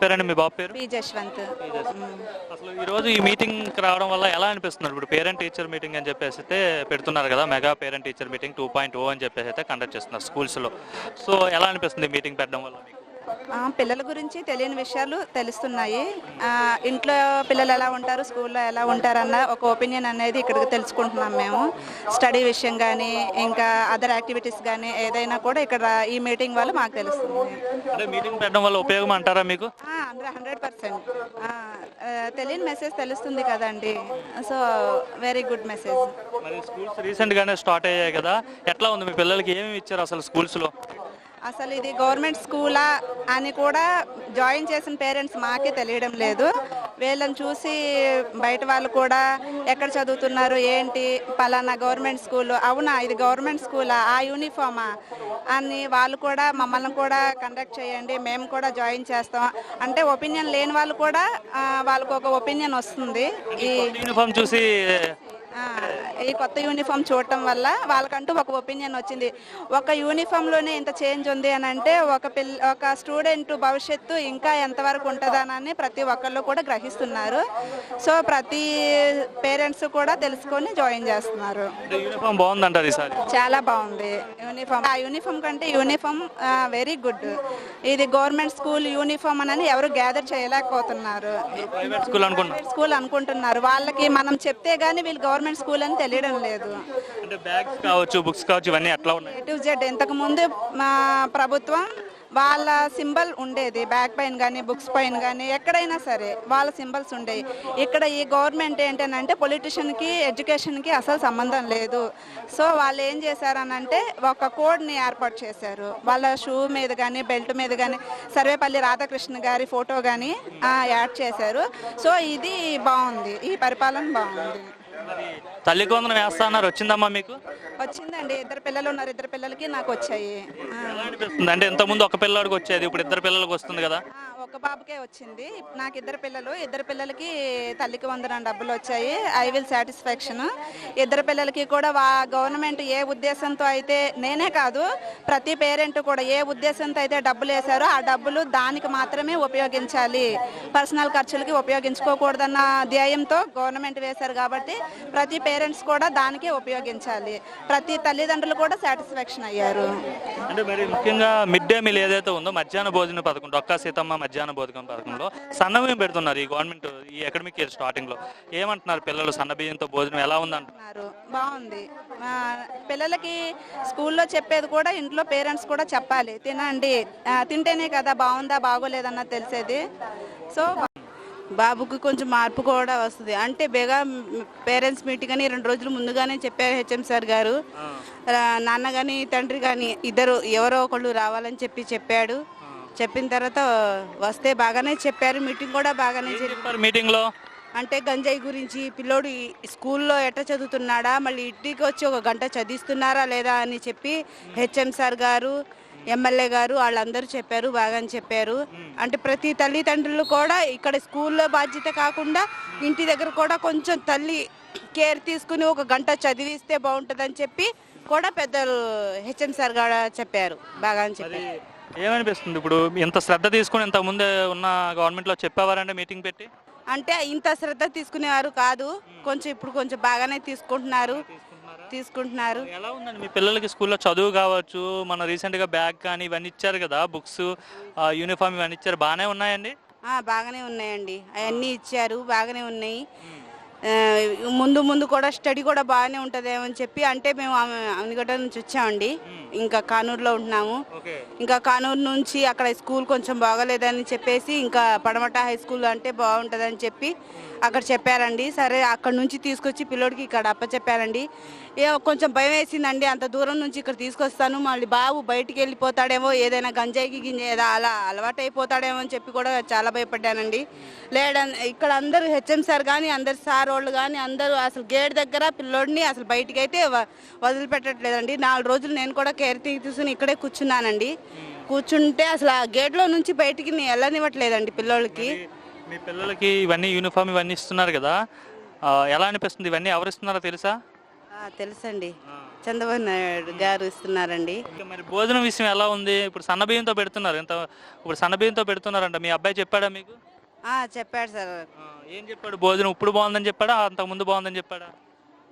పేరండి మీ బాబు పేరు? పి జశ్వంత్. అసలు ఈ రోజు ఈ మీటింగ్ రావడం వల్ల ఎలా అనిపిస్తుంది? ఇప్పుడు పేరెంట్ టీచర్ మీటింగ్ అని చెప్పేసి అయితే పెడుతున్నారు కదా, మెగా పేరెంట్ టీచర్ మీటింగ్ 2.0 అని చెప్పేసి అయితే కండక్ట్ చేస్తున్నారు స్కూల్స్లో. సో ఎలా అనిపిస్తుంది మీటింగ్ పెట్టడం వల్ల మీకు? పిల్లల గురించి తెలియని విషయాలు తెలుస్తున్నాయి. ఇంట్లో పిల్లలు ఎలా ఉంటారు, స్కూల్లో ఎలా ఉంటారన్న ఒక ఒపీనియన్ అనేది ఇక్కడికి తెలుసుకుంటున్నాం మేము. స్టడీ విషయం కానీ ఇంకా అదర్ యాక్టివిటీస్ కానీ ఏదైనా కూడా ఇక్కడ ఈ మీటింగ్ వల్ల మాకు తెలుస్తుంది. అంటే మీటింగ్ పెట్టడం వల్ల ఉపయోగం అంటారా మీకు? 100%. తెలియని మెసేజ్ తెలుస్తుంది కదండి. So very good message. మరి స్కూల్స్ రీసెంట్గానే స్టార్ట్ అయ్యాయి కదా, ఎట్లా ఉంది? మీ పిల్లలకి ఏమేమి ఇచ్చారు అసలు స్కూల్స్లో? అసలు ఇది గవర్నమెంట్ స్కూలా అని కూడా జాయిన్ చేసిన పేరెంట్స్ మాకే తెలియడం లేదు. వీళ్ళని చూసి బయట వాళ్ళు కూడా ఎక్కడ చదువుతున్నారు ఏంటి, పలానా గవర్నమెంట్ స్కూల్, అవునా ఇది గవర్నమెంట్ స్కూలా, ఆ యూనిఫామా అని వాళ్ళు కూడా మమ్మల్ని కూడా కండక్ట్ చేయండి, మేము కూడా జాయిన్ చేస్తాం అంటే ఒపీనియన్ లేని వాళ్ళు కూడా వాళ్ళకు ఒక ఒపీనియన్ వస్తుంది. యూనిఫామ్ చూసి ఈ కొత్త యూనిఫామ్ చూడటం వల్ల వాళ్ళకంటూ ఒక ఒపీనియన్ వచ్చింది. ఒక యూనిఫామ్లోనే ఇంత చేంజ్ ఉంది అని అంటే ఒక స్టూడెంట్ భవిష్యత్తు ఇంకా ఎంతవరకు ఉంటుందనని ప్రతి ఒక్కళ్ళు కూడా గ్రహిస్తున్నారు. సో ప్రతి పేరెంట్స్ కూడా తెలుసుకొని జాయిన్ చేస్తున్నారు. యూనిఫామ్ బాగుందంటారు ఈసారి? చాలా బాగుంది యూనిఫామ్. ఆ యూనిఫామ్ కంటే యూనిఫామ్ వెరీ గుడ్. ఇది గవర్నమెంట్ స్కూల్ యూనిఫామ్ అని ఎవరు గ్యాదర్ చేయలేకపోతున్నారు. స్కూల్ అనుకుంటున్నారు. వాళ్ళకి మనం చెప్తే గానీ వీళ్ళు గవర్నమెంట్ స్కూల్ అని తెలియడం లేదు. అంటే బ్యాగ్స్ కావచ్చు, బుక్స్ కావచ్చు, ఇవన్నీ అట్లా ఉన్నాయి. A to Z ఇంతకు ముందు మా ప్రభుత్వం వాళ్ళ సింబల్ ఉండేది, బ్యాగ్ పైన కానీ బుక్స్ పైన కానీ ఎక్కడైనా సరే వాళ్ళ సింబల్స్ ఉండేవి. ఇక్కడ ఈ గవర్నమెంట్ ఏంటంటే పొలిటీషియన్కి ఎడ్యుకేషన్కి అసలు సంబంధం లేదు. సో వాళ్ళు ఏం చేశారనంటే ఒక కోడ్ని ఏర్పాటు చేశారు. వాళ్ళ షూ మీద కానీ బెల్ట్ మీద కానీ సర్వేపల్లి రాధాకృష్ణ గారి ఫోటో కానీ యాడ్ చేశారు. సో ఇది బాగుంది, ఈ పరిపాలన బాగుంది. తల్లికి వందనం వేస్తా అన్నారు, వచ్చిందమ్మా మీకు? వచ్చిందండి. 2 పిల్లలు ఉన్నారు, 2 పిల్లలకి నాకు వచ్చాయి. అంటే ఇంత ముందు ఒక పిల్లడికి వచ్చేది, ఇప్పుడు 2 పిల్లలకి వస్తుంది కదా? ఒక బాబుకే వచ్చింది. నాకు 2 పిల్లలు, 2 పిల్లలకి తల్లికి వందనం డబ్బులు వచ్చాయి. I will satisfaction. 2 పిల్లలకి కూడా గవర్నమెంట్ ఏ ఉద్దేశంతో అయితే, నేనే కాదు ప్రతి పేరెంట్ కూడా ఏ ఉద్దేశంతో అయితే డబ్బులు వేశారో ఆ డబ్బులు దానికి మాత్రమే ఉపయోగించాలి, పర్సనల్ ఖర్చులకి ఉపయోగించుకోకూడదన్న ధ్యేయంతో గవర్నమెంట్ వేశారు. కాబట్టి ప్రతి పేరెంట్స్ కూడా దానికే ఉపయోగించాలి. ప్రతి తల్లిదండ్రులు కూడా సాటిస్ఫాక్షన్ అయ్యారు. అంటే మరి ముఖ్యంగా మిడ్ డే మీల్ ఏదైతే ఉందో, మధ్యాహ్న భోజన పథకం, డొక్కా సీతమ్మ మధ్యాహ్న భోజనం పథకంలో సన్నబియ్యం పెడుతున్నారు ఈ గవర్నమెంట్ ఈ అకాడమిక్ ఇయర్ స్టార్టింగ్ లో. ఏమంటున్నారు పిల్లలు? సన్నబియ్యంతో భోజనం ఎలా ఉందంటున్నారు? బాగుంది. పిల్లలకి స్కూల్లో చెప్పేది కూడా ఇంట్లో పేరెంట్స్ కూడా చెప్పాలి, తినండి, తింటేనే కదా బాగుందా బాగోలేదన్నది తెలిసేది. సో బాబుకి కొంచెం మార్పు కూడా వస్తుంది. అంటే బేగా పేరెంట్స్ మీటింగ్ అని 2 రోజులు ముందుగానే చెప్పారు హెచ్ఎం సార్ గారు. నాన్న కానీ తండ్రి కానీ ఇద్దరు ఎవరో ఒకళ్ళు రావాలని చెప్పాడు. చెప్పిన తర్వాత వస్తే బాగానే చెప్పారు. మీటింగ్ కూడా బాగానే చెప్పారు. మీటింగ్లో అంటే గంజాయి గురించి, పిల్లోడు స్కూల్లో ఎట్లా చదువుతున్నాడా, మళ్ళీ ఇంటికి వచ్చి 1 గంట చదివిస్తున్నారా లేదా అని చెప్పి హెచ్ఎం సార్ గారు, ఎమ్మెల్యే గారు వాళ్ళందరూ చెప్పారు, బాగానే చెప్పారు. అంటే ప్రతి తల్లిదండ్రులు కూడా ఇక్కడ స్కూల్లో బాధ్యత కాకుండా ఇంటి దగ్గర కూడా కొంచెం తల్లి కేర్ తీసుకుని 1 గంట చదివిస్తే బాగుంటుందని చెప్పి కూడా పెద్దలు హెచ్ఎం సార్ గారు చెప్పారు, బాగానే చెప్పారు. ఏమనిపిస్తుంది ఇప్పుడు ఇంత శ్రద్ధ తీసుకుని ఇంత ముందే ఉన్న గవర్నమెంట్లో చెప్పేవారంటే మీటింగ్ పెట్టి? అంటే ఇంత శ్రద్ధ తీసుకునేవారు కాదు, కొంచెం ఇప్పుడు కొంచెం బాగానే తీసుకుంటున్నారు. ఎలా ఉందండి మీ పిల్లలకి స్కూల్లో చదువు కావచ్చు, మన రీసెంట్ గా బ్యాగ్ కానీ ఇవన్నీ ఇచ్చారు కదా, బుక్స్, యూనిఫామ్ ఇవన్నీ ఇచ్చారు, బాగానే ఉన్నాయండి? బాగానే ఉన్నాయండి, అవన్నీ ఇచ్చారు, బాగానే ఉన్నాయి. ముందు ముందు కూడా స్టడీ కూడా బాగానే ఉంటుందేమో అని చెప్పి, అంటే మేము అవనిగడ్డ నుంచి వచ్చామండి, ఇంకా కానూరులో ఉంటున్నాము. ఇంకా కానూరు నుంచి అక్కడ స్కూల్ కొంచెం బాగలేదని చెప్పేసి ఇంకా పడమట హై స్కూల్ అంటే బాగుంటుందని చెప్పి అక్కడ చెప్పారండి. సరే అక్కడ నుంచి తీసుకొచ్చి పిల్లోడికి ఇక్కడ అప్పచెప్పారండి. కొంచెం భయం వేసిందండి, అంత దూరం నుంచి ఇక్కడ తీసుకొస్తాను, మళ్ళీ బాబు బయటికి వెళ్ళిపోతాడేమో, ఏదైనా గంజాయికి గింజేదా అలా అలవాటు అయిపోతాడేమో అని చెప్పి కూడా చాలా భయపడ్డానండి. ఇక్కడ అందరూ హెచ్ఎం సార్ కానీ అందరు సార్ వాళ్ళు కానీ అందరూ అసలు గేట్ దగ్గర పిల్లోడిని అసలు బయటికి అయితే వదిలిపెట్టట్లేదండి. 4 రోజులు నేను కూడా కేర్ తీసుకుని ఇక్కడే కూర్చున్నానండి. కూర్చుంటే అసలు ఆ గేట్లో నుంచి బయటికి వెళ్ళనివ్వట్లేదండి పిల్లోళ్ళకి. మీ పిల్లలకి ఇవన్నీ యూనిఫామ్ ఇవన్నీ ఇస్తున్నారు కదా, ఎలా అనిపిస్తుంది? ఇవన్నీ ఎవరు ఇస్తున్నారో తెలుసా? తెలుసండి, చంద్రబాబు నాయుడు గారు ఇస్తున్నారండి. ఓకే, మరి భోజనం విషయం ఎలా ఉంది? ఇప్పుడు సన్నబియ్యంతో పెడుతున్నారు, ఇప్పుడు సన్నబియ్యంతో పెడుతున్నారంట. మీ అబ్బాయి చెప్పాడా మీకు? చెప్పాడు సార్. ఏం చెప్పాడు? భోజనం ఇప్పుడు బాగుందని చెప్పాడా, అంతకు ముందు బాగుందని చెప్పాడా?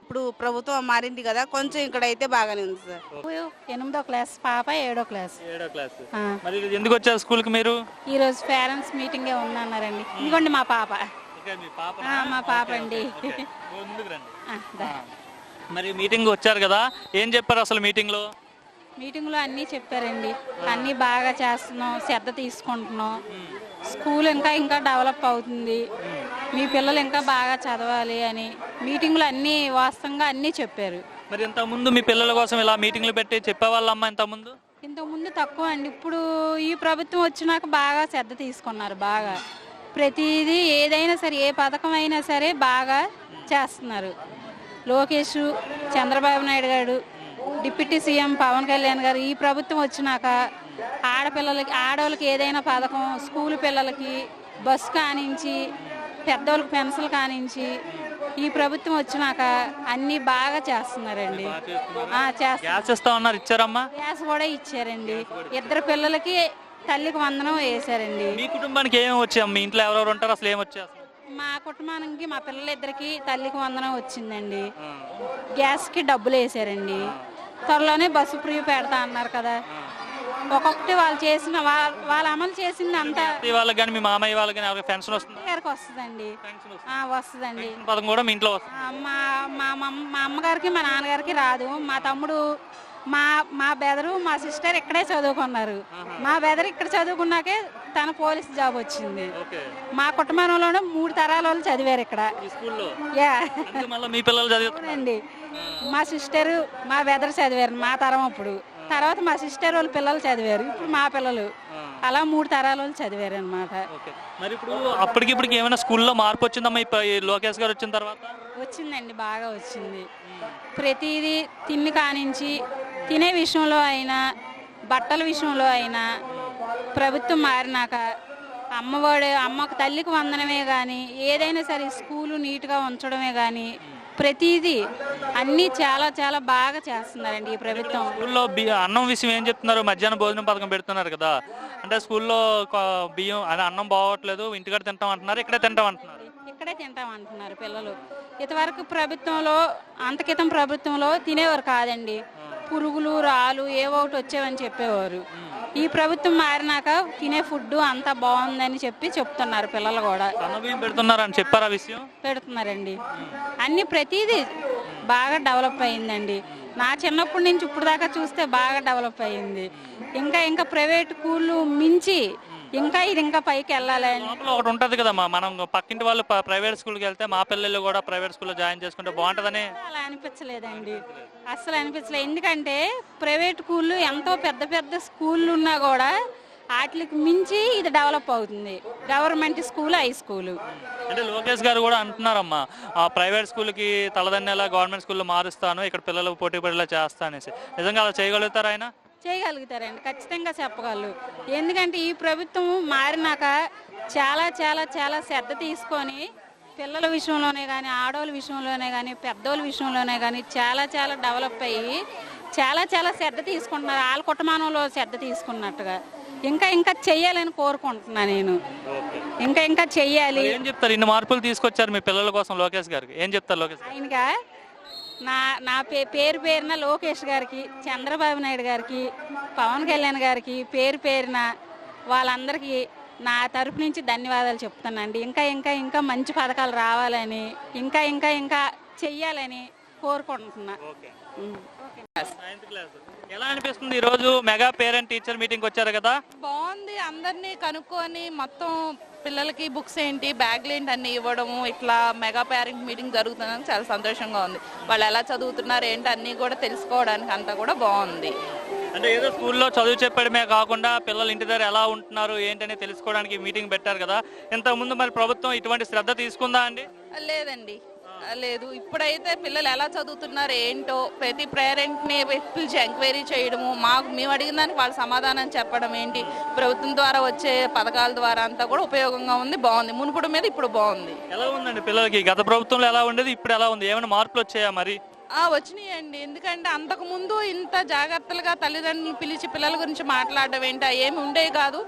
ఇప్పుడు ప్రభుత్వం మారింది కదా, కొంచెం ఇక్కడైతే బాగానే ఉంది సార్. 8వ క్లాస్ పాప, 7వ క్లాస్. 7వ క్లాస్. మరి ఎందుకు వచ్చారు స్కూల్కి మీరు? ఈ రోజు పేరెంట్స్ మీటింగే ఉందన్నారండి. ఇదిగోండి మా పాప. మా పాప అండి. మరి మీటింగ్ వచ్చారు కదా, ఏం చెప్పారు అసలు మీటింగ్ లో? మీటింగ్లో అన్నీ చెప్పారండి. అన్నీ బాగా చేస్తున్నాం, శ్రద్ధ తీసుకుంటున్నాం, స్కూల్ ఇంకా డెవలప్ అవుతుంది, మీ పిల్లలు ఇంకా బాగా చదవాలి అని మీటింగ్లో అన్నీ వాస్తవంగా అన్నీ చెప్పారు. మరి ఇంతకుముందు మీ పిల్లల కోసం ఇలా మీటింగ్లు పెట్టి చెప్పేవాళ్ళమ్మా? ఇంతకుముందు తక్కువ అండి. ఇప్పుడు ఈ ప్రభుత్వం వచ్చినాక బాగా శ్రద్ధ తీసుకున్నారు. బాగా ప్రతిదీ ఏదైనా సరే, ఏ పథకం అయినా సరే బాగా చేస్తున్నారు. లోకేష్, చంద్రబాబు నాయుడు గారు, డిప్యూటీ సీఎం పవన్ కళ్యాణ్ గారు ఈ ప్రభుత్వం వచ్చినాక ఆడవాళ్ళకి ఏదైనా పథకం, స్కూల్ పిల్లలకి బస్సు కానించి, పెద్దోళ్ళకి పెన్షన్లు కానించి ఈ ప్రభుత్వం వచ్చినాక అన్ని బాగా చేస్తున్నారండి. గ్యాస్ కూడా ఇచ్చారండి. 2 పిల్లలకి తల్లికి వందనం వేసారండి. మీ కుటుంబానికి ఏమేమి వచ్చాయి? మీ ఇంట్లో ఎవరెవరు ఉంటారు, అసలు ఏమొచ్చాయి? మా కుటుంబానికి మా పిల్లలిద్దరికి తల్లికి వందనం వచ్చిందండి. గ్యాస్కి డబ్బులు వేసారండి. త్వరలోనే బస్సు ఫ్రీ పెడతా అన్నారు కదా. ఒక్కొక్కటి వాళ్ళు చేసిన వాళ్ళు అమలు చేసింది అంతా వాళ్ళకి కానీ, మీ మామయ్య వాళ్ళకి కానీ ఎవరికి పెన్షన్ వస్తుంది? గారికి వస్తుందండి. వస్తుందండి. పథకం కూడా మీ ఇంట్లో వస్తుంది? మా అమ్మగారికి మా నాన్నగారికి రాదు. మా తమ్ముడు, మా బెదరు, మా సిస్టర్ ఇక్కడే చదువుకున్నారు. మా బెదరు ఇక్కడ చదువుకున్నాకే తన పోలీస్ జాబ్ వచ్చింది. మా కుటుంబంలోనే 3 తరాల వాళ్ళు చదివారు ఇక్కడ. మీ పిల్లలు చదివారండి. మా సిస్టరు, మా బెదరు చదివారు మా తరం. అప్పుడు తర్వాత మా సిస్టర్ వాళ్ళ పిల్లలు చదివారు. ఇప్పుడు మా పిల్లలు, అలా 3 తరాల వాళ్ళు చదివారు అనమాట. మరి ఇప్పుడు అప్పటికిప్పటికి ఏమైనా స్కూల్లో మార్పు వచ్చిందమ్మా లోకేష్ గారు వచ్చిన తర్వాత? వచ్చిందండి, బాగా వచ్చింది. ప్రతిదీ తిండి కానించి, తినే విషయంలో అయినా, బట్టల విషయంలో అయినా ప్రభుత్వం మారినాక అమ్మకు తల్లికి వందనమే కానీ, ఏదైనా సరే స్కూలు నీట్గా ఉంచడమే కానీ ప్రతిదీ అన్నీ చాలా చాలా బాగా చేస్తున్నారండి ఈ ప్రభుత్వం. స్కూల్లో అన్నం విషయం ఏం చెప్తున్నారు? మధ్యాహ్నం భోజనం పథకం పెడుతున్నారు కదా, అంటే స్కూల్లో బియ్యం అన్నం బాగోట్లేదు, ఇంటికాడ తింటాం అంటున్నారు, ఇక్కడే తింటాం అంటున్నారు. ఇక్కడే తింటాం అంటున్నారు పిల్లలు. ఇంతవరకు ప్రభుత్వంలో, అంతకితం ప్రభుత్వంలో తినేవారు కాదండి. పురుగులు, రాళ్ళు ఏవో ఒకటి వచ్చేవని చెప్పేవారు. ఈ ప్రభుత్వం మారినాక తినే ఫుడ్ అంతా బాగుందని చెప్తున్నారు పిల్లలు కూడా. పెడుతున్నారని చెప్పారు ఆ విషయం? పెడుతున్నారండి. అన్ని ప్రతిదీ బాగా డెవలప్ అయిందండి. నా చిన్నప్పటి నుంచి ఇప్పుడు దాకా చూస్తే బాగా డెవలప్ అయింది. ఇంకా ప్రైవేట్ స్కూళ్ళు మించి ఇది ఇంకా పైకి వెళ్ళాలని ఒకటి ఉంటది కదమ్మా, మనం పక్కింటి వాళ్ళు ప్రైవేట్ స్కూల్కి వెళ్తే మా పిల్లలు కూడా ప్రైవేట్ స్కూల్లో జాయిన్ చేసుకుంటే బాగుంటుందని. అలా అనిపించలేదండి, అస్సలు అనిపించలేదు. ఎందుకంటే ప్రైవేట్ స్కూళ్ళు ఎంతో పెద్ద పెద్ద స్కూళ్ళు ఉన్నా కూడా వాటికి మించి ఇది డెవలప్ అవుతుంది. Government school, high school. అంటే లోకేష్ గారు కూడా అంటున్నారమ్మా, ఆ ప్రైవేట్ స్కూల్కి తలదన్నేలా గవర్నమెంట్ స్కూల్లో మారుస్తాను, ఇక్కడ పిల్లలు పోటీ పడేలా చేస్తా అనేసి. నిజంగా అలా చేయగలుగుతారు ఆయన? చేయగలుగుతారండి, ఖచ్చితంగా చెప్పగలరు. ఎందుకంటే ఈ ప్రభుత్వం మారినాక చాలా చాలా చాలా శ్రద్ధ తీసుకొని పిల్లల విషయంలోనే కానీ, ఆడవాళ్ళ విషయంలోనే కానీ, పెద్దోళ్ళ విషయంలోనే కానీ చాలా చాలా డెవలప్ అయ్యి చాలా చాలా శ్రద్ధ తీసుకుంటున్నారు. వాళ్ళ కుటుంబంలో శ్రద్ధ తీసుకున్నట్టుగా ఇంకా చెయ్యాలని కోరుకుంటున్నా నేను. ఇంకా చెయ్యాలి. ఏం చెప్తారు? ఇన్ని మార్పులు తీసుకొచ్చారు మీ పిల్లల కోసం లోకేష్ గారికి, ఏం చెప్తారు లోకేష్? ఆయనగా నా పేరున లోకేష్ గారికి, చంద్రబాబు నాయుడు గారికి, పవన్ కళ్యాణ్ గారికి పేరున వాళ్ళందరికీ నా తరపు నుంచి ధన్యవాదాలు చెప్తానండి. ఇంకా మంచి పథకాలు రావాలని, ఇంకా చెయ్యాలని కోరుకుంటున్నా. ఎలా అనిపిస్తుంది ఈ రోజు మెగా పేరెంట్ టీచర్ మీటింగ్ వచ్చారు కదా? బాగుంది. అందరినీ కనుక్కొని మొత్తం పిల్లలకి బుక్స్ ఏంటి, బ్యాగ్లు ఏంటి అన్ని ఇవ్వడము, ఇట్లా మెగా పేరెంట్ మీటింగ్ జరుగుతుందని చాలా సంతోషంగా ఉంది. వాళ్ళు ఎలా చదువుతున్నారు ఏంటి అన్నీ కూడా తెలుసుకోవడానికి అంతా కూడా బాగుంది. అంటే ఏదో స్కూల్లో చదువు చెప్పడమే కాకుండా పిల్లలు ఇంటి దగ్గర ఎలా ఉంటున్నారు ఏంటనే తెలుసుకోవడానికి మీటింగ్ పెట్టారు కదా. ఇంతకుముందు మరి ప్రభుత్వం ఇటువంటి శ్రద్ధ తీసుకుందా అండి? లేదండి, లేదు. ఇప్పుడైతే పిల్లలు ఎలా చదువుతున్నారు ఏంటో ప్రతి పేరెంట్ని పిలిచి ఎంక్వైరీ చేయడము, మేము అడిగిన దానికి వాళ్ళు సమాధానం చెప్పడం ఏంటి, ప్రభుత్వం ద్వారా వచ్చే పథకాల ద్వారా అంతా కూడా ఉపయోగంగా ఉంది, బాగుంది. మునుపటి మీద ఇప్పుడు బాగుంది. ఎలా ఉందండి పిల్లలకి? గత ప్రభుత్వంలో ఎలా ఉండేది, ఇప్పుడు ఎలా ఉంది? ఏమైనా మార్పులు వచ్చాయా మరి? వచ్చినాయండి. ఎందుకంటే అంతకుముందు ఇంత జాగ్రత్తలుగా తల్లిదండ్రులు పిలిచి పిల్లల గురించి మాట్లాడడం ఏంటి ఏమి ఉండేవి కాదు.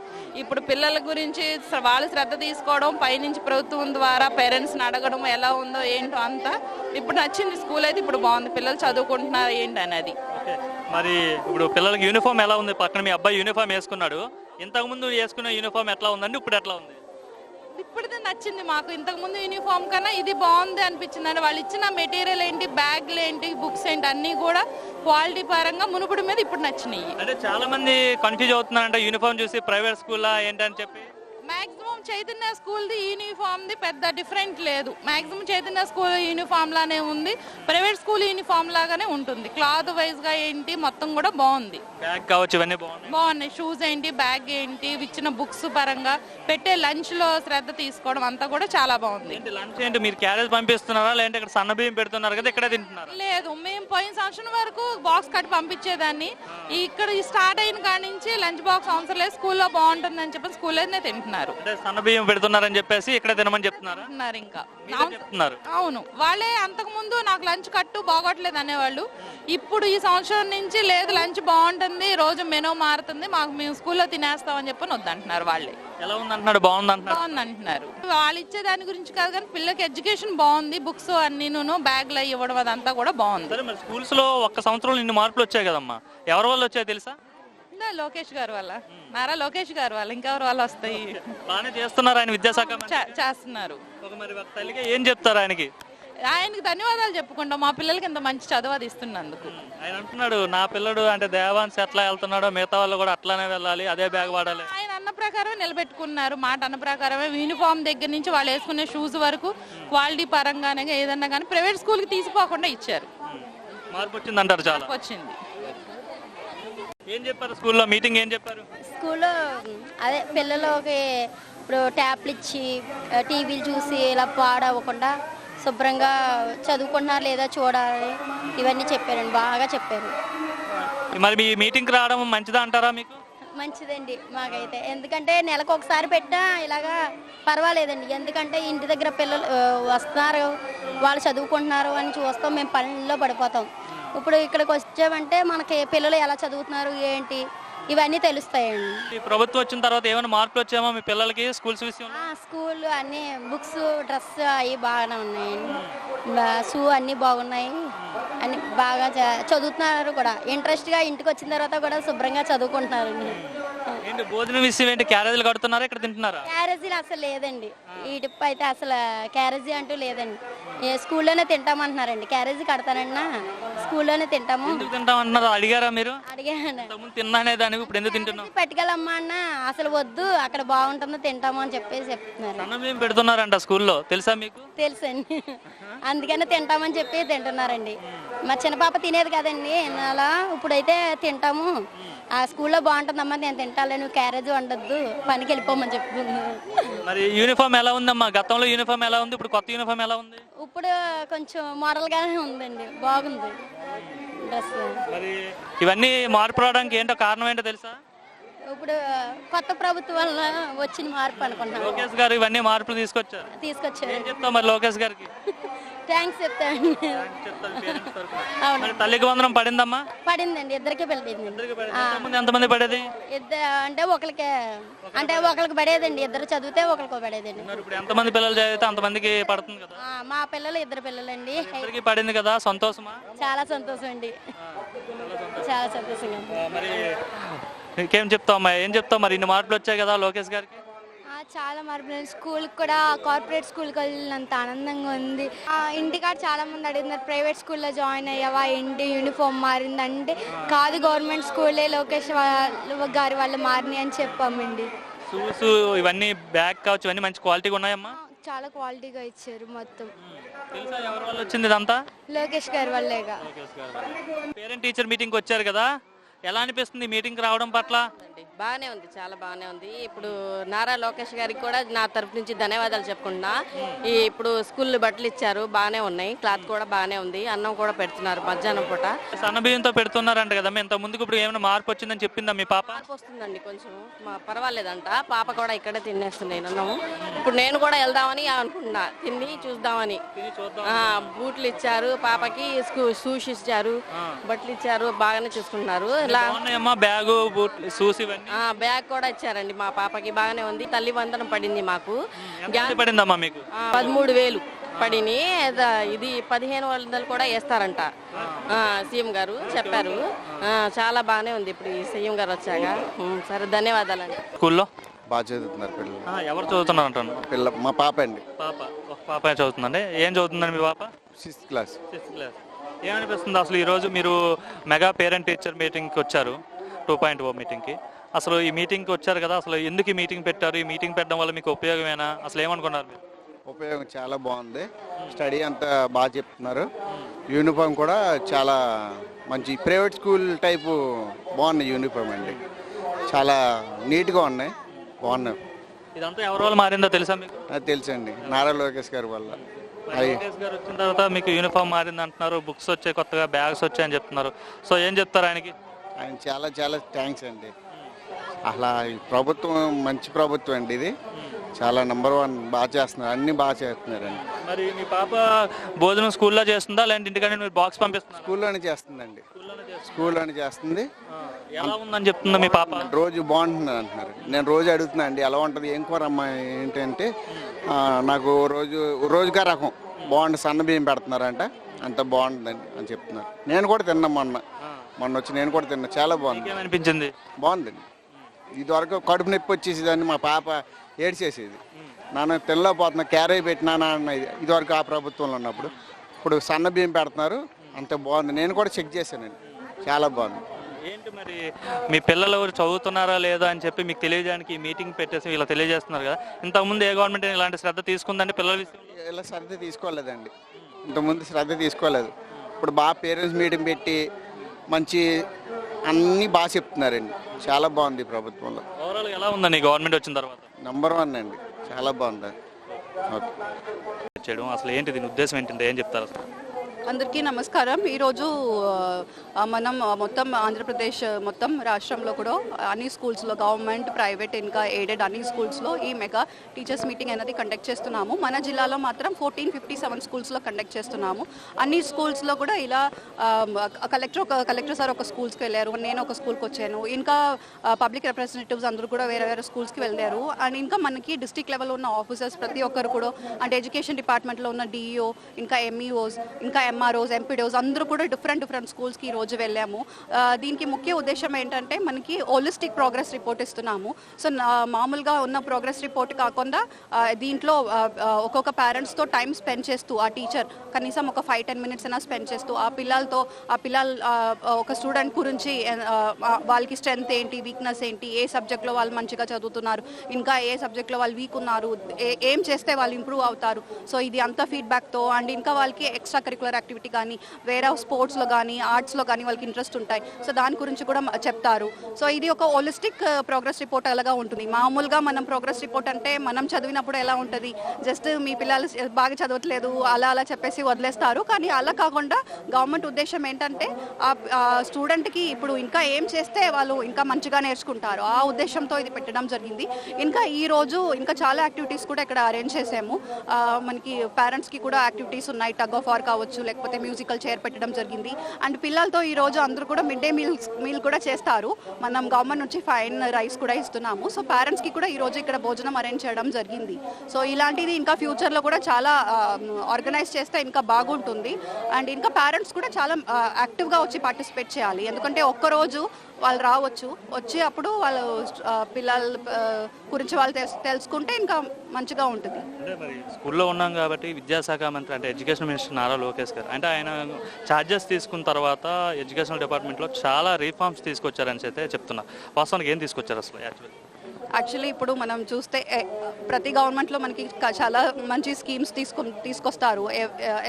ఇప్పుడు పిల్లల గురించి వాళ్ళు శ్రద్ధ తీసుకోవడం, పైనుంచి ప్రభుత్వం ద్వారా పేరెంట్స్ని అడగడం ఎలా ఉందో ఏంటో అంతా ఇప్పుడు నచ్చింది. స్కూల్ అయితే ఇప్పుడు బాగుంది, పిల్లలు చదువుకుంటున్నారు ఏంటి అనేది. మరి ఇప్పుడు పిల్లలకి యూనిఫామ్ ఎలా ఉంది? పక్కన మీ అబ్బాయి యూనిఫామ్ వేసుకున్నాడు, ఇంతకుముందు వేసుకున్న యూనిఫామ్ ఎట్లా ఉందండి, ఇప్పుడు ఎట్లా ఉంది? ఇప్పుడైతే నచ్చింది మాకు. ఇంతకు ముందు యూనిఫామ్ కన్నా ఇది బాగుంది అనిపించింది. అంటే వాళ్ళు ఇచ్చిన మెటీరియల్ ఏంటి, బ్యాగ్లు ఏంటి, బుక్స్ ఏంటి అన్నీ కూడా క్వాలిటీ పరంగా మునుపటి మీద ఇప్పుడు నచ్చినాయి. అంటే చాలా మంది కన్ఫ్యూజ్ అవుతున్నారంట యూనిఫామ్ చూసి, ప్రైవేట్ స్కూలా ఏంటని చెప్పి. మాక్సిమం చైతన్య స్కూల్ది యూనిఫామ్ది పెద్ద డిఫరెంట్ లేదు. మాక్సిమం చైతన్య స్కూల్ యూనిఫామ్ లానే ఉంది, ప్రైవేట్ స్కూల్ యూనిఫామ్ లాగానే ఉంటుంది. క్లాత్ వైజ్ గా ఏంటి మొత్తం కూడా బాగుంది. బ్యాగ్ కావచ్చు, ఇవన్నీ బాగున్నాయి. షూస్ ఏంటి, బ్యాగ్ ఏంటి, ఇచ్చిన బుక్స్ పరంగా పెట్టే లంచ్ లో శ్రద్ధ తీసుకోవడం అంతా కూడా చాలా బాగుంది. లంచ్ ఏంటి మీరు క్యారేజ్ పంపిస్తున్నారా, లేదంటే ఇక్కడ సన్న బియ్యం పెడుతున్నారు కదా ఇక్కడే తింటున్నారా? లేదు, మేము పోయిన సంవత్సరం వరకు బాక్స్ కట్టి పంపించేదాన్ని. ఇక్కడ స్టార్ట్ అయిన కాడి నుంచి లంచ్ బాక్స్ అవసరం లేదు, స్కూల్లో బాగుంటుంది అని చెప్పి స్కూల్లోనే తింటున్నారు. అంటే సన్న బియ్యం పెడుతున్నారని చెప్పేసి ఇక్కడ తినమని చెప్తున్నారు. ఇంకా చెప్తున్నారు. అవును, వాళ్ళే అంతకు ముందు నాకు లంచ్ కట్టు బాగోట్లేదు అనేవాళ్ళు. ఇప్పుడు ఈ సంవత్సరం నుంచి లేదు, లంచ్ బాగుంటుంది, రోజు మెనూ మారుతుంది, మేము స్కూల్లో తినేస్తామని చెప్పి వద్దంటున్నారు. వాళ్ళే ఎలా ఉంది అంటున్నాడు, బాగుంది అంటున్నారు. వాళ్ళు ఇచ్చే దాని గురించి కాదు కానీ పిల్లలకి ఎడ్యుకేషన్ బాగుంది, బుక్స్ అన్నీను బ్యాగ్లు అవి ఇవ్వడం అదంతా కూడా బాగుంది. మరి స్కూల్స్ లో ఒక్క సంవత్సరంలో ఇన్ని మార్పులు వచ్చాయి కదమ్మా, ఎవరి వల్ల వచ్చాయి తెలుసా? లోకేష్ గారు వల్ల, నారా లోకేష్ గారు వల్ల. ఇంకెవరి వల్ల వస్తాయి? బాగానే చేస్తున్నారు ఆయన, విద్యాశాఖ చేస్తున్నారు. మరి తల్లిగా ఏం చెప్తారు ఆయనకి? ఆయనకి ధన్యవాదాలు చెప్పుకుంటాం, మా పిల్లలకి ఇంత మంచి చదువు అది ఇస్తున్నందుకు. ఆయన అంటున్నాడు నా పిల్లడు అంటే దేవాన్స్ ఎట్లా వెళ్తున్నాడో మిగతా వాళ్ళు కూడా అట్లానే వెళ్ళాలి, అదే బ్యాగ్ వాడాలి. ఆయన అన్న ప్రకారమే నిలబెట్టుకున్నారు, మాట అన్న ప్రకారమే. యూనిఫామ్ దగ్గర నుంచి వాళ్ళు వేసుకునే షూస్ వరకు క్వాలిటీ పరంగానే ఏదన్నా కానీ ప్రైవేట్ స్కూల్కి తీసిపోకుండా ఇచ్చారు. మార్పు వచ్చింది అంటారు, చాలా వచ్చింది. ఏం చెప్పారు స్కూల్లో మీటింగ్, ఏం చెప్పారు? స్కూల్లో అదే పిల్లలకి ఇప్పుడు ట్యాబ్లు ఇచ్చి టీవీలు చూసి ఇలా పాడవకుండా శుభ్రంగా చదువుకుంటున్నారు లేదా చూడాలి, ఇవన్నీ చెప్పారండి, బాగా చెప్పారు. మరి మీ మీటింగ్కి రావడం మంచిదా అంటారా మీకు? మంచిదండి మాకైతే, ఎందుకంటే నెలకు ఒకసారి పెట్టా ఇలాగా పర్వాలేదండి. ఎందుకంటే ఇంటి దగ్గర పిల్లలు వస్తున్నారు, వాళ్ళు చదువుకుంటున్నారు అని చూస్తాం, మేము పనుల్లో పడిపోతాం. ఇప్పుడు ఇక్కడికి వచ్చామంటే మనకి పిల్లలు ఎలా చదువుతున్నారు ఏంటి ఇవన్నీ తెలుస్తాయండి. ప్రభుత్వం వచ్చిన తర్వాత ఏమైనా మార్పులు వచ్చామో మీ పిల్లలకి స్కూల్స్ విషయంలో? స్కూల్ అన్ని బుక్స్, డ్రెస్ అవి బాగానే ఉన్నాయండి, షూ అన్నీ బాగున్నాయి, అన్ని బాగా చదువుతున్నారు కూడా. ఇంట్రెస్ట్గా ఇంటికి వచ్చిన తర్వాత కూడా శుభ్రంగా చదువుకుంటున్నారు. ఏంటి భోజనం విషయం ఏంటి, క్యారేజీలు కడుతున్నారా, ఇక్కడ తింటున్నారా? క్యారేజీలు అసలు లేదండి, ఈ టిప్ అయితే అసలు క్యారేజీ అంటూ లేదండి. స్కూల్లోనే తింటామంటున్నారండి, క్యారేజీ కడతానన్నా స్కూల్లోనే తింటాము. తింటామంటున్నారు, అడిగారా మీరు? అడిగాను, తిన్నానే దాన్ని ఇప్పుడు ఎందుకు తింటున్నాం? పట్టుకెళ్ళమ్మా అన్న, అసలు వద్దు అక్కడ బాగుంటుందో తింటాము అని చెప్పేసి చెప్తున్నారు. సన్నబియ్యం పెడుతున్నారంట స్కూల్లో, తెలుసా మీకు? తెలుసండి, అందుకనే తింటామని చెప్పి తింటున్నారండి. మా చిన్న పాప తినేది కదండి అలా, ఇప్పుడైతే తింటాము, ఆ స్కూల్లో బాగుంటుందమ్మా నేను తింటాలే, నువ్వు క్యారేజ్ వండొద్దు పనికి వెళ్ళిపోమని చెప్తున్నారు. మరి యూనిఫామ్ ఎలా ఉందమ్మా? గతంలో యూనిఫామ్ ఎలా ఉంది, ఇప్పుడు కొత్త యూనిఫామ్ ఎలా ఉంది? ఇప్పుడు కొంచెం మోడల్ గానే ఉందండి, బాగుంది డ్రెస్. మరి ఇవన్నీ మార్పు రావడానికి ఏంటో కారణం ఏంటో తెలుసా? ఇప్పుడు కొత్త ప్రభుత్వం వల్ల వచ్చిన మార్పు అనుకుంటున్నాను. లోకేష్ గారు ఇవన్నీ మార్పులు తీసుకొచ్చారు. ఏం చెప్తావు మరి లోకేష్ గారికి? థ్యాంక్స్ చెప్తాను. మరి తల్లికి వందనం పడిందమ్మా? పడిందండి, ఇద్దరికి పడింది. ఎంతమంది పడేది? ఇద్దరు అంటే ఒకరికి, అంటే ఒకరికి పడేదండి, ఇద్దరు చదివితే ఒకరికి పడేదండి. ఇప్పుడు ఎంతమంది పిల్లలు చదివితే అంతమందికి పడుతుంది కదా? మా పిల్లలు ఇద్దరు పిల్లలండి. ఇద్దరికి పడింది కదా, సంతోషమా? చాలా సంతోషం అండి, చాలా సంతోషంగా. మరి ఇంకేం చెప్తావు అమ్మా, ఏం చెప్తావు మరి ఇన్ని మార్పులు వచ్చాయి కదా లోకేష్ గారికి? చాలా మార్పులు, స్కూల్కి కూడా కార్పొరేట్ స్కూల్కి వెళ్ళినంత ఆనందంగా ఉంది. ఇంటికాడ చాలా మంది అడుగుతున్నారు ప్రైవేట్ స్కూల్లో జాయిన్ అయ్యావా ఏంటి, యూనిఫామ్ మారిందంటే కాదు గవర్నమెంట్ స్కూలే లోకేష్ గారి వాళ్ళు మారినాయి అని చెప్పామండి. షూస్ ఇవన్నీ బ్యాగ్ కావచ్చు, ఇవన్నీ మంచి క్వాలిటీగా ఉన్నాయమ్మా? చాలా క్వాలిటీగా ఇచ్చారు మొత్తం. తెలుసా ఎవరి వల్ల వచ్చింది ఇదంతా? లోకేష్ గారి వల్లేగా. పేరెంట్ టీచర్ మీటింగ్కి వచ్చారు కదా, ఎలా అనిపిస్తుంది మీటింగ్కి రావడం పట్ల? బాగానే ఉంది, చాలా బాగానే ఉంది. ఇప్పుడు నారా లోకేష్ గారికి కూడా నా తరఫు నుంచి ధన్యవాదాలు చెప్పుకుంటున్నా. ఇప్పుడు స్కూల్ బట్టలు ఇచ్చారు, బాగానే ఉన్నాయి. క్లాత్ కూడా బాగానే ఉంది. అన్నం కూడా పెడుతున్నారు మధ్యాహ్నం పూట. సన్నబియ్యంతో పెడుతున్నారంట కదా, ఇంత ముందుకు ఇప్పుడు ఏమైనా మార్పు వచ్చిందని చెప్పిందా మీ పాప? మార్పు వస్తుందండి కొంచెం, పర్వాలేదంట. పాప కూడా ఇక్కడే తినేస్తుంది అన్నము. ఇప్పుడు నేను కూడా వెళ్దామని అనుకుంటున్నా, తిని చూద్దామని. బూట్లు ఇచ్చారు పాపకి, షూస్ ఇచ్చారు, బట్టలు ఇచ్చారు, బాగానే చూసుకుంటున్నారు. బ్యాగు బూట్లు షూస్ ఇవన్నీ బ్యాగ్ కూడా ఇచ్చారండి మా పాపకి, బాగానే ఉంది. తల్లి వందనం పడింది మాకు. పడిందమ్మా మీకు? 13,000 పడిని. ఇది 1500 కూడా వేస్తారంట సీఎం గారు చెప్పారు. చాలా బాగానే ఉంది ఇప్పుడు ఈ సీఎం గారు వచ్చాక. సరే, ధన్యవాదాలండి. స్కూల్లో బాగా చదువుతున్నారు పిల్లలు. ఎవరు చదువుతున్నారు అంటాను? మా పాప అండి. ఒక పాప చదువుతుందండి. ఏం చదువుతుందండి మీ పాప? 6th class. ఏమనిపిస్తుంది అసలు ఈరోజు మీరు మెగా పేరెంట్ టీచర్ మీటింగ్కి వచ్చారు, 2.0 మీటింగ్కి? అసలు ఈ మీటింగ్కి వచ్చారు కదా, అసలు ఎందుకు ఈ మీటింగ్ పెట్టారు? ఈ మీటింగ్ పెట్టడం వల్ల మీకు ఉపయోగమేనా? అసలు ఏమనుకున్నారు మీరు? ఉపయోగం చాలా బాగుంది. స్టడీ అంతా బాగా చెప్తున్నారు. యూనిఫామ్ కూడా చాలా మంచి ప్రైవేట్ స్కూల్ టైపు బాగున్నాయి యూనిఫామ్ అండి. చాలా నీట్గా ఉన్నాయి, బాగున్నాయి. ఇదంతా ఎవరి వల్ల మారిందో తెలుసా మీకు? అది తెలుసండి, నారా లోకేష్ గారి వల్ల. లోకేష్ గారు వచ్చిన తర్వాత మీకు యూనిఫామ్ మారింది అంటున్నారు, బుక్స్ వచ్చాయి, కొత్తగా బ్యాగ్స్ వచ్చాయని చెప్తున్నారు. సో ఏం చెప్తారు ఆయనకి? ఆయన చాలా చాలా థ్యాంక్స్ అండి. అసలు ఈ ప్రభుత్వం మంచి ప్రభుత్వం అండి ఇది. చాలా నెంబర్ 1 బాగా చేస్తున్నారు, అన్ని బాగా చేస్తున్నారండి. మరి మీ పాప భోజనం స్కూల్లో చేస్తుందా లేదంటే ఇంటికన్నా మీరు బాక్స్ పంపిస్తున్నారు? స్కూల్లోనే చేస్తుందండి, స్కూల్లోనే చేస్తుంది. ఎలా ఉందని చెప్తుందా మీ పాప? రోజు బాగుంటుంది అంటున్నారు. నేను రోజు అడుగుతున్నా అండి ఎలా ఉంటుంది, ఏం కూర అమ్మా ఏంటంటే నాకు రోజుగా రకం బాగుంటుంది, సన్న బియ్యం పెడుతున్నారంట, అంత బాగుంటుందండి అని చెప్తున్నారు. నేను కూడా తిన్నా, మొన్న వచ్చి నేను కూడా తిన్నా, చాలా బాగుంది. ఏమనిపించింది? బాగుందండి. ఇదివరకు కడుపు నొప్పి వచ్చేసేదాన్ని, మా పాప ఏడ్చేసేది, నాన్న తినలేకపోతున్నా, క్యారీ పెట్టినానా అన్నది ఇదివరకు ఆ ప్రభుత్వంలో ఉన్నప్పుడు. ఇప్పుడు సన్న బియ్యం పెడుతున్నారు, అంత బాగుంది. నేను కూడా చెక్ చేశానండి, చాలా బాగుంది. ఏంటి మరి మీ పిల్లలు ఎవరు చదువుతున్నారా లేదా అని చెప్పి మీకు తెలియజేయడానికి ఈ మీటింగ్ పెట్టేసి ఇలా తెలియజేస్తున్నారు కదా, ఇంతకుముందు ఏ గవర్నమెంట్ ఇలాంటి శ్రద్ధ తీసుకుందండి పిల్లల విషయంలో? ఇలా శ్రద్ధ తీసుకోలేదండి, ఇంతకుముందు శ్రద్ధ తీసుకోలేదు. ఇప్పుడు బాగా పేరెంట్స్ మీటింగ్ పెట్టి మంచి అన్నీ బాగా చెప్తున్నారండి, చాలా బాగుంది ప్రభుత్వంలో. ఓవరాల్ ఎలా ఉందండి గవర్నమెంట్ వచ్చిన తర్వాత? నెంబర్ 1 అండి, చాలా బాగుంది. ఓకే, చేయడం అసలు ఏంటి, దీని ఉద్దేశం ఏంటంటే ఏం చెప్తారు అసలు? అందరికీ నమస్కారం. ఈరోజు మనం మొత్తం ఆంధ్రప్రదేశ్ మొత్తం రాష్ట్రంలో కూడా అన్ని స్కూల్స్లో, గవర్నమెంట్, ప్రైవేట్, ఇంకా ఎయిడెడ్ అన్ని స్కూల్స్లో ఈ మెగా టీచర్స్ మీటింగ్ అనేది కండక్ట్ చేస్తున్నాము. మన జిల్లాలో మాత్రం 1457 స్కూల్స్లో కండక్ట్ చేస్తున్నాము. అన్ని స్కూల్స్లో కూడా ఇలా కలెక్టర్ సార్ ఒక స్కూల్స్కి వెళ్ళారు, నేను ఒక స్కూల్కి వచ్చాను, ఇంకా పబ్లిక్ రిప్రజెంటేటివ్స్ అందరూ కూడా వేరే వేరే స్కూల్స్కి వెళ్ళారు. అండ్ ఇంకా మనకి డిస్ట్రిక్ట్ లెవెల్లో ఉన్న ఆఫీసర్స్ ప్రతి ఒక్కరు కూడా, అంటే ఎడ్యుకేషన్ డిపార్ట్మెంట్లో ఉన్న డిఈఓ, ఇంకా ఎంఈఓస్, ఇంకా ఎంఆర్ఓస్, ఎంపీడీఓస్ అందరూ కూడా డిఫరెంట్ స్కూల్స్కి ఈరోజు వెళ్ళాము. దీనికి ముఖ్య ఉద్దేశం ఏంటంటే మనకి హోలిస్టిక్ ప్రోగ్రెస్ రిపోర్ట్ ఇస్తున్నాము. సో మామూలుగా ఉన్న ప్రోగ్రెస్ రిపోర్ట్ కాకుండా దీంట్లో ఒక్కొక్క పేరెంట్స్తో టైం స్పెండ్ చేస్తూ, ఆ టీచర్ కనీసం ఒక 5-10 minutes అయినా స్పెండ్ చేస్తూ ఆ పిల్లలతో, ఒక స్టూడెంట్ గురించి వాళ్ళకి స్ట్రెంగ్త్ ఏంటి, వీక్నెస్ ఏంటి, ఏ సబ్జెక్ట్లో వాళ్ళు మంచిగా చదువుతున్నారు, ఇంకా ఏ సబ్జెక్ట్లో వాళ్ళు వీక్ ఉన్నారు, ఏం చేస్తే వాళ్ళు ఇంప్రూవ్ అవుతారు. సో ఇది అంతా ఫీడ్బ్యాక్తో, అండ్ ఇంకా వాళ్ళకి ఎక్స్ట్రా కరికులర్ యాక్టివిటీ కానీ, వేరే స్పోర్ట్స్లో కానీ, ఆర్ట్స్లో కానీ వాళ్ళకి ఇంట్రెస్ట్ ఉంటాయి. సో దాని గురించి కూడా చెప్తారు. సో ఇది ఒక హోలిస్టిక్ ప్రోగ్రెస్ రిపోర్ట్ అలాగా ఉంటుంది. మామూలుగా మనం ప్రోగ్రెస్ రిపోర్ట్ అంటే మనం చదివినప్పుడు ఎలా ఉంటుంది, జస్ట్ మీ పిల్లలు బాగా చదవట్లేదు అలా చెప్పేసి వదిలేస్తారు. కానీ అలా కాకుండా గవర్నమెంట్ ఉద్దేశం ఏంటంటే ఆ స్టూడెంట్కి ఇప్పుడు ఇంకా ఏం చేస్తే వాళ్ళు ఇంకా మంచిగా నేర్చుకుంటారు, ఆ ఉద్దేశంతో ఇది పెట్టడం జరిగింది. ఇంకా ఈరోజు ఇంకా చాలా యాక్టివిటీస్ కూడా ఇక్కడ అరేంజ్ చేసాము. మనకి పేరెంట్స్కి కూడా యాక్టివిటీస్ ఉన్నాయి, టగ్ ఆఫ్ వార్ కావచ్చు, లేకపోతే మ్యూజికల్ చైర్ పెట్టడం జరిగింది. అండ్ పిల్లలతో ఈరోజు అందరూ కూడా మిడ్ డే మీల్ కూడా చేస్తారు. మనం గవర్నమెంట్ నుంచి ఫైన్ రైస్ కూడా ఇస్తున్నాము. సో పేరెంట్స్కి కూడా ఈరోజు ఇక్కడ భోజనం అరేంజ్ చేయడం జరిగింది. సో ఇలాంటిది ఇంకా ఫ్యూచర్లో కూడా చాలా ఆర్గనైజ్ చేస్తే ఇంకా బాగుంటుంది. అండ్ ఇంకా పేరెంట్స్ కూడా చాలా యాక్టివ్గా వచ్చి పార్టిసిపేట్ చేయాలి. ఎందుకంటే ఒక్కరోజు వాళ్ళు రావచ్చు, వచ్చి అప్పుడు వాళ్ళు పిల్లల గురించి వాళ్ళు తెలుసుకుంటే ఇంకా మంచిగా ఉంటుంది. అంటే మరి స్కూల్లో ఉన్నాం కాబట్టి విద్యాశాఖ మంత్రి అంటే ఎడ్యుకేషన్ మినిస్టర్ నారా లోకేష్ గారు అంటే ఆయన ఛార్జెస్ తీసుకున్న తర్వాత ఎడ్యుకేషన్ డిపార్ట్మెంట్లో చాలా రిఫార్మ్స్ తీసుకొచ్చారని అయితే చెప్తున్నారు. వాస్తవానికి ఏం తీసుకొచ్చారు అసలు? యాక్చువల్లీ యాక్చువల్లీ ఇప్పుడు మనం చూస్తే ప్రతి గవర్నమెంట్లో మనకి చాలా మంచి స్కీమ్స్ తీసుకొస్తారు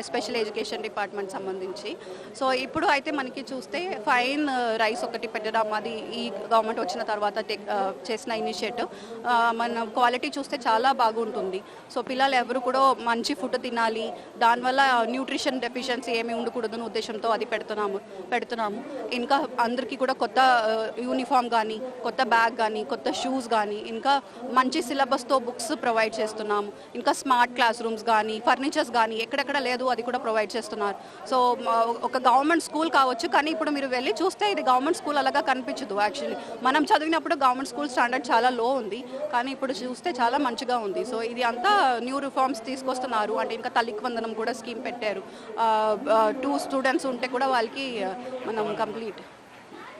ఎస్పెషల్ ఎడ్యుకేషన్ డిపార్ట్మెంట్ సంబంధించి. సో ఇప్పుడు అయితే మనకి చూస్తే ఫైన్ రైస్ ఒకటి పెట్టడం, అది ఈ గవర్నమెంట్ వచ్చిన తర్వాత చేసిన ఇనిషియేటివ్. మన క్వాలిటీ చూస్తే చాలా బాగుంటుంది. సో పిల్లలు ఎవరు కూడా మంచి ఫుడ్ తినాలి, దానివల్ల న్యూట్రిషన్ డెఫిషియన్సీ ఏమీ ఉండకూడదు ఉద్దేశంతో అది పెడుతున్నాము. ఇంకా అందరికీ కూడా కొత్త యూనిఫామ్ కానీ, కొత్త బ్యాగ్ కానీ, కొత్త షూస్ కానీ, ఇంకా మంచి సిలబస్తో బుక్స్ ప్రొవైడ్ చేస్తున్నాము. ఇంకా స్మార్ట్ క్లాస్ రూమ్స్ కానీ, ఫర్నిచర్స్ కానీ ఎక్కడెక్కడ లేదు అది కూడా ప్రొవైడ్ చేస్తున్నారు. సో ఒక గవర్నమెంట్ స్కూల్ కావచ్చు, కానీ ఇప్పుడు మీరు వెళ్ళి చూస్తే ఇది గవర్నమెంట్ స్కూల్ అలాగా కనిపించదు. యాక్చువల్లీ మనం చదివినప్పుడు గవర్నమెంట్ స్కూల్ స్టాండర్డ్ చాలా లో ఉంది, కానీ ఇప్పుడు చూస్తే చాలా మంచిగా ఉంది. సో ఇది అంతా న్యూ రిఫార్మ్స్ తీసుకొస్తున్నారు. అంటే ఇంకా తల్లికి వందనం కూడా స్కీమ్ పెట్టారు. 2 స్టూడెంట్స్ ఉంటే కూడా వాళ్ళకి మనం కంప్లీట్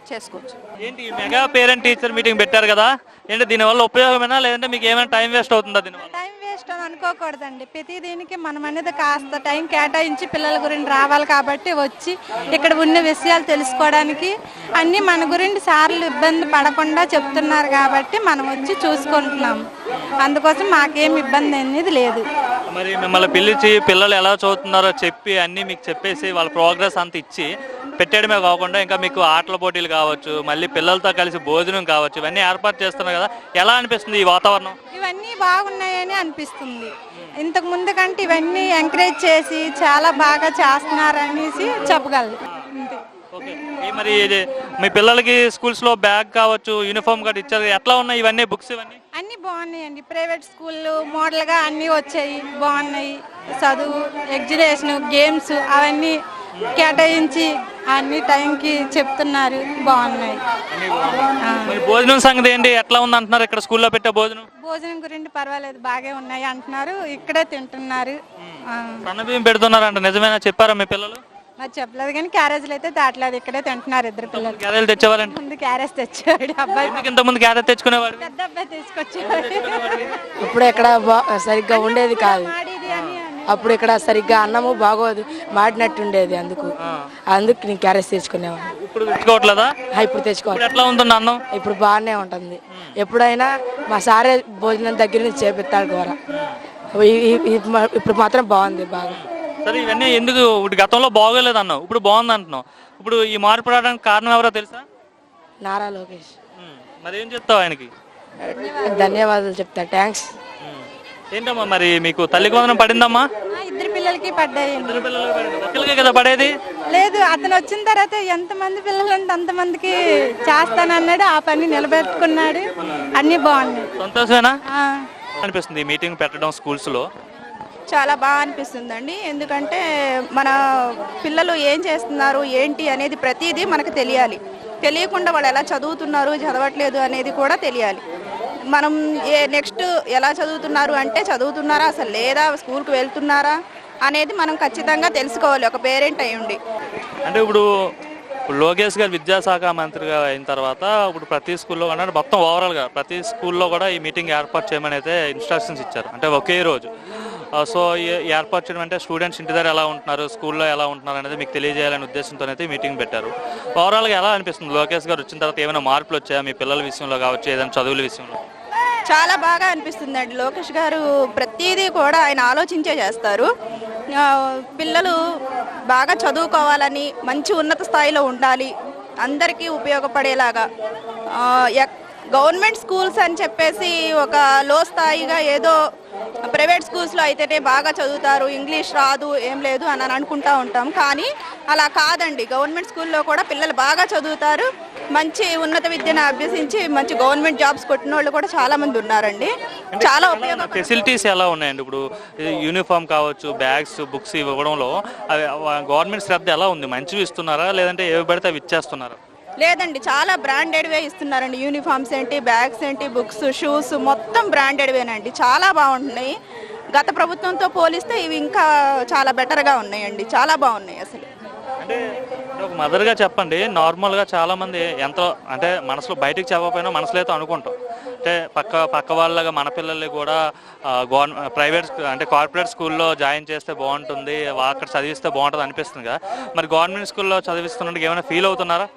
చేసుకోవచ్చు. ఏంటి మెగా పేరెంట్ టీచర్ మీటింగ్ పెట్టారు కదా, ఏంటి దీనివల్ల ఉపయోగమేనా లేదంటే మీకు ఏమైనా టైం వేస్ట్ అవుతుందా దీనివల్ల? టైం వేస్ట్ అని అనుకోకూడదండి. ప్రతి దీనికి మనం అనేది కాస్త టైం కేటాయించి పిల్లల గురించి రావాలి కాబట్టి వచ్చి ఇక్కడ ఉన్న విషయాలు తెలుసుకోవడానికి అన్నీ మన గురించి సార్లు ఇబ్బంది పడకుండా చెప్తున్నారు కాబట్టి మనం వచ్చి చూసుకుంటున్నాం. అందుకోసం మాకేం ఇబ్బంది అనేది లేదు. మరి మిమ్మల్ని పిలిచి పిల్లలు ఎలా చదువుతున్నారో చెప్పి అన్నీ మీకు చెప్పేసి వాళ్ళ ప్రోగ్రెస్ అంత ఇచ్చి పెట్టడమే కాకుండా ఇంకా మీకు ఆటల పోటీలు కావచ్చు, మళ్ళీ పిల్లలతో కలిసి భోజనం కావచ్చు, ఇవన్నీ ఏర్పాటు చేస్తున్నారు కదా, ఎలా అనిపిస్తుంది ఈ వాతావరణం? ఇవన్నీ బాగున్నాయని అనిపిస్తుంది. ఇంతకు ముందు కంటే ఇవన్నీ ఎంకరేజ్ చేసి చాలా బాగా చేస్తున్నారనేసి చెప్పగలరు. ఓకే, మరి మీ పిల్లలకి స్కూల్స్లో బ్యాగ్ కావచ్చు, యూనిఫామ్ కూడా ఇచ్చారు, ఎట్లా ఉన్నాయి ఇవన్నీ బుక్స్? ఇవన్నీ అన్నీ బాగున్నాయండి. ప్రైవేట్ స్కూళ్ళు మోడల్గా అన్నీ వచ్చాయి, బాగున్నాయి. చదువు, ఎగ్జిబిషన్, గేమ్స్ అవన్నీ కేటాయించి అన్ని టైంకి చెప్తున్నారు, బాగున్నాయి. భోజనం సంగతి ఏంటి, ఎట్లా ఉంది అంటున్నారు ఇక్కడ స్కూల్లో పెట్టే భోజనం? భోజనం గురించి పర్వాలేదు, బాగా ఉన్నాయి అంటున్నారు, ఇక్కడే తింటున్నారు. సన్నబియ్యం పెడుతున్నారంట, నిజమేనా? చెప్పారా మీ పిల్లలు? నాకు చెప్పలేదు కానీ క్యారేజ్లు అయితే దాటలేదు, ఇక్కడే తింటున్నారు ఇద్దరు పిల్లలు. క్యారేజ్ తెచ్చేవారండి? ముందు క్యారేజ్ తెచ్చాడు అబ్బాయి, ఇంత ముందు క్యారేజ్ తెచ్చుకునేవాడు, పెద్ద అబ్బాయి తీసుకొచ్చేవాడు. ఇప్పుడు ఇక్కడ సరిగ్గా ఉండేది కాదు, అప్పుడు ఇక్కడ సరిగ్గా అన్నము బాగోదు, మాడినట్టు ఉండేది, అందుకు నేను క్యారేజ్ తెచ్చుకునేవాడు. ఇప్పుడు తెచ్చుకోవట్లేదా? ఇప్పుడు తెచ్చుకోవాలి. ఎట్లా ఉంటుంది అన్నం? ఇప్పుడు బాగానే ఉంటుంది. ఎప్పుడైనా మా సారే భోజనం దగ్గర నుంచి చేపిస్తాడు కూడా, ఇప్పుడు మాత్రం బాగుంది బాగా. సరే, ఇవన్నీ ఎందుకు ఇప్పుడు గతంలో బాగోలేదు అన్నావు, ఇప్పుడు బాగుంది అంటున్నావు. ఇప్పుడు ఈ మార్పు రావడానికి కారణం ఎవరో తెలుసా? నారా లోకేష్. మరి ఏం చెప్తావు ఆయనకి? ధన్యవాదాలు చెప్తా, థ్యాంక్స్. ఏంటమ్మా మరి మీకు తల్లికి వందనం పడిందమ్మా? ఇద్దరు పిల్లలకి పడ్డాయి. పిల్లలకే కదా పడేది? లేదు, అతను వచ్చిన తర్వాత ఎంతమంది పిల్లలు ఉంటే అంతమందికి చేస్తానన్నాడు, ఆ పని నిలబెట్టుకున్నాడు, అన్ని బాగున్నాయి. సంతోషమేనా అనిపిస్తుంది ఈ మీటింగ్ పెట్టడం స్కూల్స్ లో? చాలా బాగా అనిపిస్తుందండి. ఎందుకంటే మన పిల్లలు ఏం చేస్తున్నారు ఏంటి అనేది ప్రతిదీ మనకు తెలియకుండా వాళ్ళు ఎలా చదువుతున్నారు చదవట్లేదు అనేది కూడా తెలియాలి. మనం నెక్స్ట్ ఎలా చదువుతున్నారు అంటే చదువుతున్నారా అసలు లేదా, స్కూల్కి వెళ్తున్నారా అనేది మనం ఖచ్చితంగా తెలుసుకోవాలి ఒక పేరెంట్ అయి ఉండి. అంటే ఇప్పుడు లోకేష్ గారు విద్యాశాఖ మంత్రిగా అయిన తర్వాత ఇప్పుడు ప్రతి స్కూల్లో అంటే మొత్తం ఓవరాల్గా ప్రతి స్కూల్లో కూడా ఈ మీటింగ్ ఏర్పాటు చేయమని అయితే ఇన్స్ట్రక్షన్స్ ఇచ్చారు, అంటే ఒకే రోజు. సో ఏర్పాటు చేయడం అంటే స్టూడెంట్స్ ఇంటి దగ్గర ఎలా ఉంటున్నారు, స్కూల్లో ఎలా ఉంటున్నారు అనేది మీకు తెలియజేయాలనే ఉద్దేశంతో అయితే మీటింగ్ పెట్టారు. ఓవరాల్గా ఎలా అనిపిస్తుంది లోకేష్ గారు వచ్చిన తర్వాత? ఏమైనా మార్పులు వచ్చాయా మీ పిల్లల విషయంలో కావచ్చు, ఏదైనా చదువుల విషయంలో? చాలా బాగా అనిపిస్తుందండి. లోకేష్ గారు ప్రతిదీ కూడా ఆయన ఆలోచించే చేస్తారు. పిల్లలు బాగా చదువుకోవాలని, మంచి ఉన్నత స్థాయిలో ఉండాలి, అందరికీ ఉపయోగపడేలాగా. గవర్నమెంట్ స్కూల్స్ అని చెప్పేసి ఒక లో స్థాయిగా ఏదో ప్రైవేట్ స్కూల్స్లో అయితేనే బాగా చదువుతారు, ఇంగ్లీష్ రాదు, ఏం లేదు అని అనుకుంటా ఉంటాం. కానీ అలా కాదండి, గవర్నమెంట్ స్కూల్లో కూడా పిల్లలు బాగా చదువుతారు, మంచి ఉన్నత విద్యను అభ్యసించి మంచి గవర్నమెంట్ జాబ్స్ కొట్టిన వాళ్ళు కూడా చాలా మంది ఉన్నారండి. చాలా ఉపయోగం. ఫెసిలిటీస్ ఎలా ఉన్నాయండి? ఇప్పుడు యూనిఫామ్ కావచ్చు, బ్యాగ్స్, బుక్స్ ఇవ్వడంలో గవర్నమెంట్ శ్రద్ధ ఎలా ఉంది? మంచివి ఇస్తున్నారా లేదంటే ఏవి పడితే అవి ఇచ్చేస్తున్నారా? లేదండి, చాలా బ్రాండెడ్వే ఇస్తున్నారండి. యూనిఫామ్స్ ఏంటి, బ్యాగ్స్ ఏంటి, బుక్స్, షూస్ మొత్తం బ్రాండెడ్వేనండి, చాలా బాగుంటున్నాయి. గత ప్రభుత్వంతో పోలిస్తే ఇవి ఇంకా చాలా బెటర్గా ఉన్నాయండి, చాలా బాగున్నాయి అసలు. అంటే ఒక మదర్గా చెప్పండి, నార్మల్గా చాలామంది ఎంతో అంటే మనసులో బయటకు చెప్పకపోయినా మనసులో అయితే అనుకుంటాం, అంటే పక్క వాళ్ళగా మన పిల్లల్ని కూడా ప్రైవేట్ అంటే కార్పొరేట్ స్కూల్లో జాయిన్ చేస్తే బాగుంటుంది, అక్కడ చదివిస్తే బాగుంటుంది అనిపిస్తుంది కదా. మరి గవర్నమెంట్ స్కూల్లో చదివిస్తున్నట్టు ఏమైనా ఫీల్ అవుతున్నారా?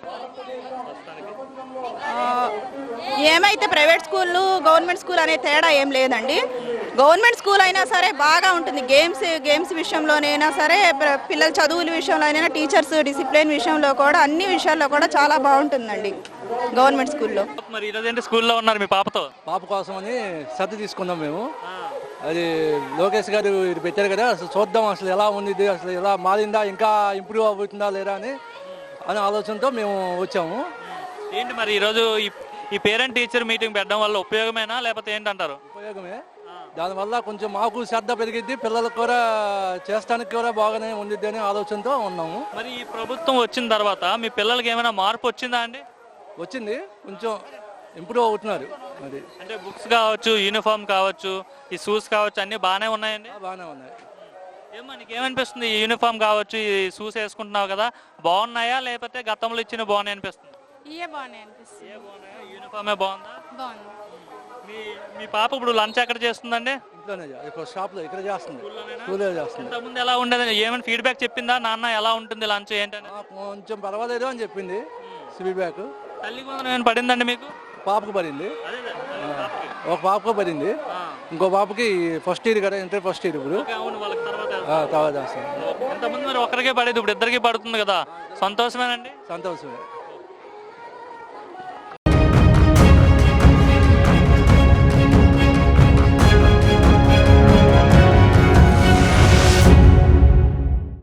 ఏమైతే ప్రైవేట్ స్కూళ్ళు గవర్నమెంట్ స్కూల్ అనే తేడా ఏం లేదండి. గవర్నమెంట్ స్కూల్ అయినా సరే బాగా ఉంటుంది. గేమ్స్ విషయంలోనైనా సరే, పిల్లల చదువుల విషయంలోనైనా, టీచర్స్ డిసిప్లిన్ విషయంలో కూడా, అన్ని విషయాల్లో కూడా చాలా బాగుంటుందండి గవర్నమెంట్ స్కూల్లో. మరి ఈరోజు ఏంటి స్కూల్లో ఉన్నారు మీ పాపతో? పాప కోసం అని శ్రద్ధ తీసుకున్నాం మేము. అది లోకేష్ గారు ఇది పెట్టారు కదా, అసలు చూద్దాం అసలు ఎలా ఉంది, అసలు ఎలా మారిందా, ఇంకా ఇంప్రూవ్ అవుతుందా లేదా అని ఆలోచనతో మేము వచ్చాము. ఏంటి మరి ఈరోజు ఈ పేరెంట్ టీచర్ మీటింగ్ పెట్టడం వల్ల ఉపయోగమేనా లేకపోతే ఏంటంటారు? ఉపయోగమే. దానివల్ల కొంచెం మాకు శ్రద్ధ పెరిగిద్ది, పిల్లలకు కూడా చేస్తానికి కూడా బాగానే ఉండిద్ది అనే ఆలోచనతో ఉన్నాము. మరి ఈ ప్రభుత్వం వచ్చిన తర్వాత మీ పిల్లలకి ఏమైనా మార్పు వచ్చిందా అండి? వచ్చింది, కొంచెం ఇంప్రూవ్ అవుతున్నారు. అది అంటే బుక్స్ కావచ్చు, యూనిఫామ్ కావచ్చు, ఈ షూస్ కావచ్చు, అన్ని బాగానే ఉన్నాయండి? బాగానే ఉన్నాయి. ఏమో నీకేమనిపిస్తుంది? ఈ యూనిఫామ్ కావచ్చు, ఈ షూస్ వేసుకుంటున్నావు కదా, బాగున్నాయా లేకపోతే గతంలో ఇచ్చిన బాగున్నాయి అనిపిస్తుంది? ఇవే బాగున్నాయి అనిపిస్తుంది. యూనిఫామే బాగుందా? బాగుంది. మీ పాప ఇప్పుడు లంచ్ ఎక్కడ చేస్తుందండి? ఇంట్లోనే, షాప్ లో ఇక్కడ చేస్తుంది, స్కూల్లో చేస్తుంది. ఇంతకుముందు ఎలా ఉండేది? ఏమైనా ఫీడ్బ్యాక్ చెప్పిందా నాన్న ఎలా ఉంటుంది లంచ్ ఏంటని? కొంచెం పర్వాలేదు అని చెప్పింది ఫీడ్బ్యాక్. తల్లికి వందనం ఏమైనా పడిందండి మీకు? పాపకు పడింది, ఒక పాపకు పడింది, ఇంకో పాపకి ఫస్ట్ ఇయర్ కదా, ఇంటర్ ఫస్ట్ ఇయర్ ఇప్పుడు తర్వాత. ఇంతకుముందు మరి ఒకరికే పడేది, ఇప్పుడు ఇద్దరికి పడుతుంది కదా, సంతోషమేనండి? సంతోషమే.